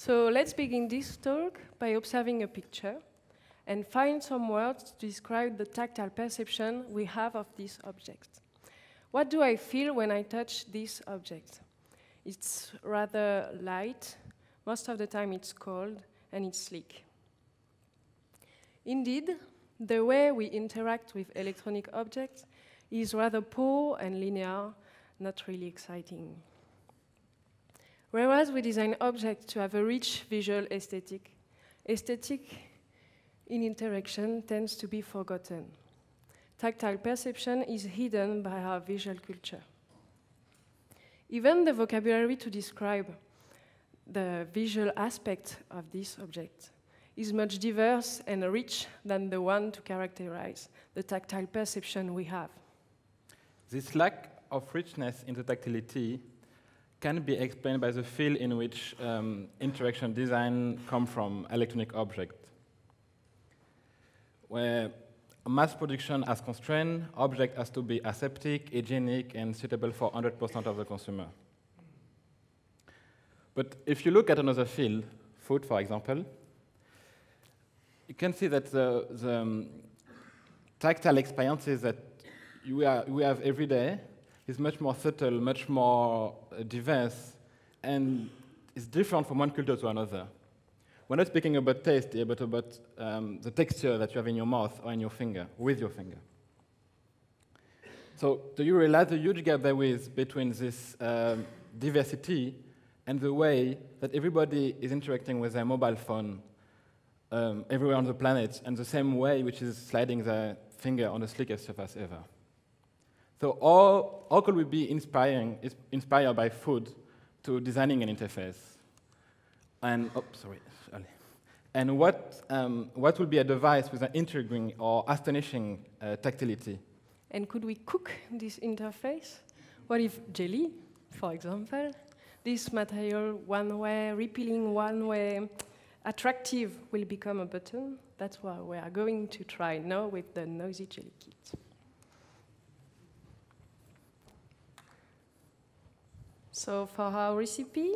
So let's begin this talk by observing a picture and find some words to describe the tactile perception we have of this object. What do I feel when I touch this object? It's rather light, most of the time it's cold, and it's sleek. Indeed, the way we interact with electronic objects is rather poor and linear, not really exciting. Whereas we design objects to have a rich visual aesthetic, aesthetic in interaction tends to be forgotten. Tactile perception is hidden by our visual culture. Even the vocabulary to describe the visual aspect of this object is much diverse and rich than the one to characterize the tactile perception we have. This lack of richness in the tactility can be explained by the field in which interaction design comes from electronic objects, where mass production has constrained, object has to be aseptic, hygienic, and suitable for 100% of the consumer. But if you look at another field, food, for example, you can see that the tactile experiences that we have every day is much more subtle, much more diverse, and is different from one culture to another. We're not speaking about taste here, but about the texture that you have in your mouth or in your finger, with your finger. So do you realize the huge gap there is between this diversity and the way that everybody is interacting with their mobile phone everywhere on the planet, and the same way which is sliding their finger on the slickest surface ever? So how could we be inspired by food to designing an interface? And and what would be a device with an intriguing or astonishing tactility? And could we cook this interface? What if jelly, for example, this material one-way, repelling one-way, attractive will become a button? That's what we are going to try now with the Noisy Jelly Kit. So for our recipe,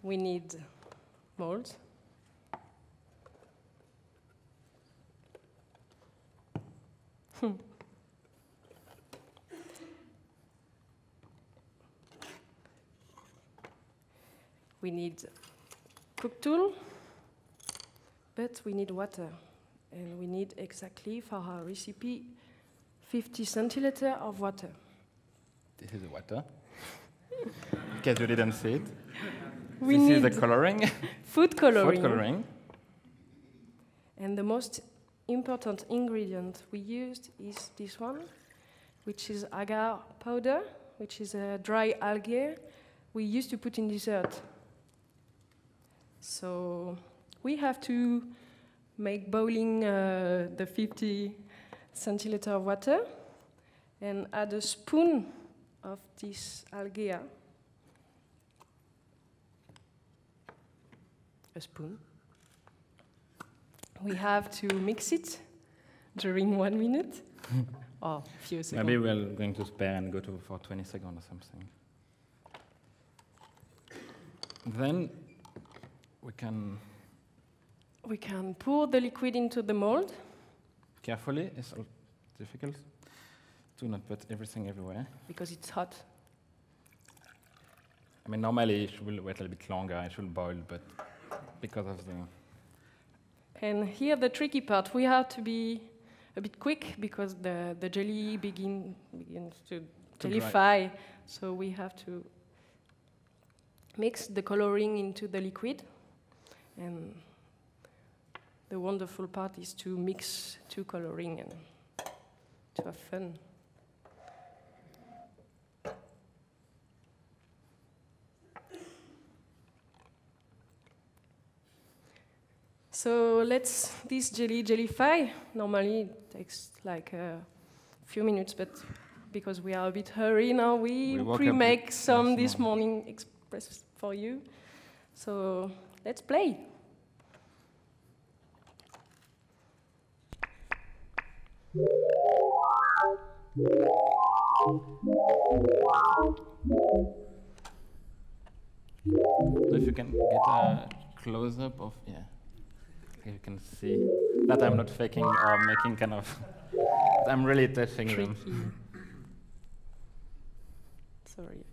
we need molds, we need cook tool, but we need water, and we need exactly for our recipe 50 centiliters of water. This is the water. In case you didn't see it. We this need is the coloring. Food coloring. Food coloring. And the most important ingredient we used is this one, which is agar powder, which is a dry algae we used to put in dessert. So we have to make boiling the 50 centiliters of water and add a spoon of this algae. A spoon. We have to mix it during 1 minute or a few seconds. Maybe we're going to spare and go for 20 seconds or something. Then we can pour the liquid into the mold. Carefully, it's all difficult. Do not put everything everywhere. Because it's hot. I mean, normally it will wait a little bit longer, it will boil, but because of the... And here the tricky part, we have to be a bit quick because the jelly begins to jellify, so we have to mix the coloring into the liquid. And the wonderful part is to mix two coloring and to have fun. So let's this jellify. Normally it takes like a few minutes, but because we are a bit hurry now, we pre-make some this morning express for you. So let's play. So if you can get a close-up of, yeah, you can see that I'm not faking or making kind of, I'm really touching them. Sorry.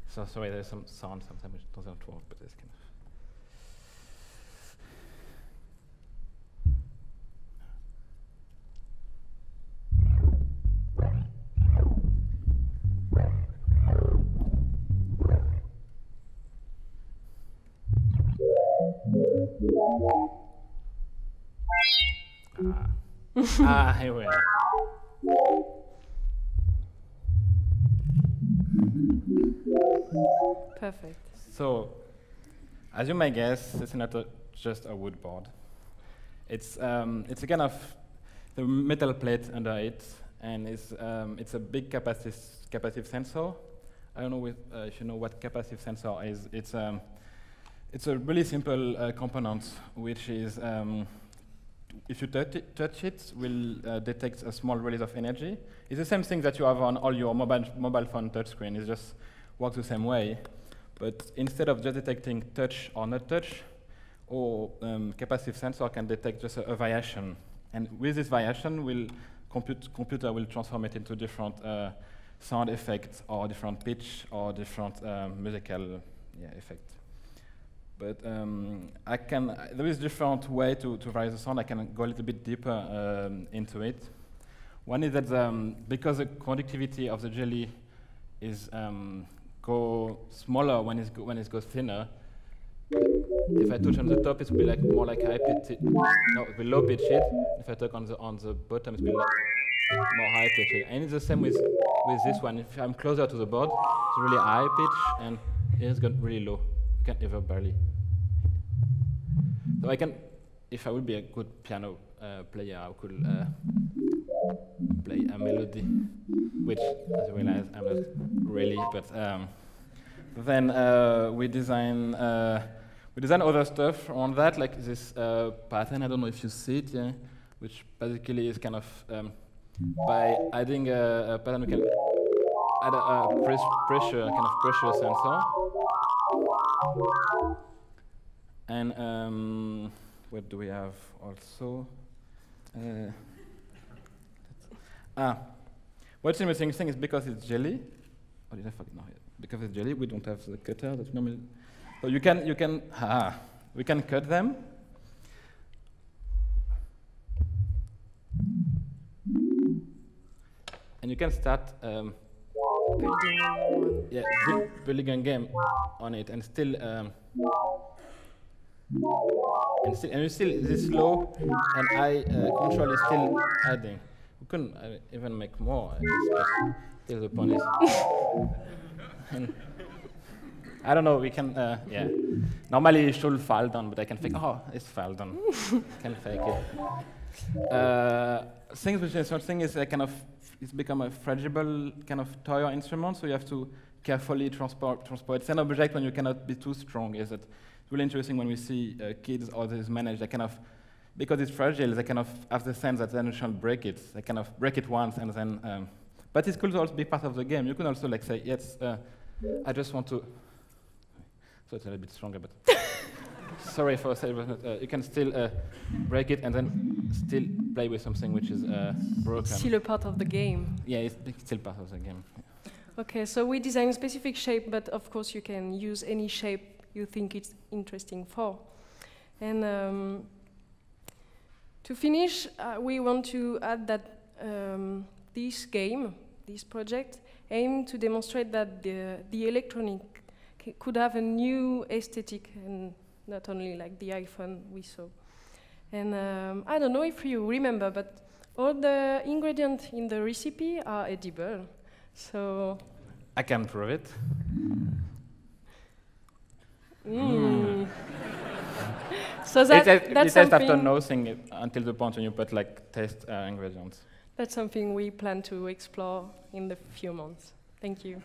So sorry, there's some sound sometimes which doesn't work, but it's kind of. Here we are. Perfect. So, as you may guess, it's not just a wood board. It's a kind of the metal plate under it, and it's a big capacitive sensor. I don't know if you know what capacitive sensor is. It's a really simple component, which is if you touch it, will detect a small release of energy. It's the same thing that you have on all your mobile phone touchscreen. It just works the same way. But instead of just detecting touch or not touch, or capacitive sensor can detect just a variation. And with this variation, computer will transform it into different sound effects, or different pitch, or different musical effects. But there is different way to vary the sound. I can go a little bit deeper into it. One is that because the conductivity of the jelly is go smaller when it goes thinner. If I touch on the top, it will be like more like high pitch. No, it will low pitch it. If I touch on the bottom, it will be more high pitch. And it's the same with this one. If I'm closer to the board, it's really high pitch, and it's got really low. You can't ever barely. So I can, if I would be a good piano player, I could play a melody, which, as you realize, I'm not really. But then we design other stuff around that, like this pattern. I don't know if you see it, yeah, which basically is kind of by adding a pattern, we can add a pressure sensor. And what do we have also? What's interesting thing is because it's jelly. Oh, did I forget? No, because it's jelly, we don't have the cutter that normally. So we can cut them. And you can start building a game on it, and still. And you still this slow and high control is still adding. We couldn't even make more. Still the point is, and I don't know. We can Normally it should fall down, but I can fake. Oh, it's fall down. Can fake it. Things which is something is it's become a fragile kind of toy instrument. So you have to carefully transport. It's an object when you cannot be too strong. Is that it's really interesting when we see kids or this manage, they kind of, because it's fragile, they kind of have the sense that they shall break it. They kind of break it once and then, but it could also be part of the game. You can also like say, yes, I just want to, so it's a little bit stronger, but sorry for saying, but you can still break it and then still play with something which is broken. Still a part of the game. Yeah, it's still part of the game. Okay, so we design a specific shape, but of course you can use any shape you think it's interesting for. And to finish, we want to add that this project, aim to demonstrate that the electronic could have a new aesthetic and not only like the iPhone we saw. And I don't know if you remember, but all the ingredients in the recipe are edible. So I can prove it. So that's something after nosing it until the point when you put like taste ingredients. That's something we plan to explore in the few months. Thank you.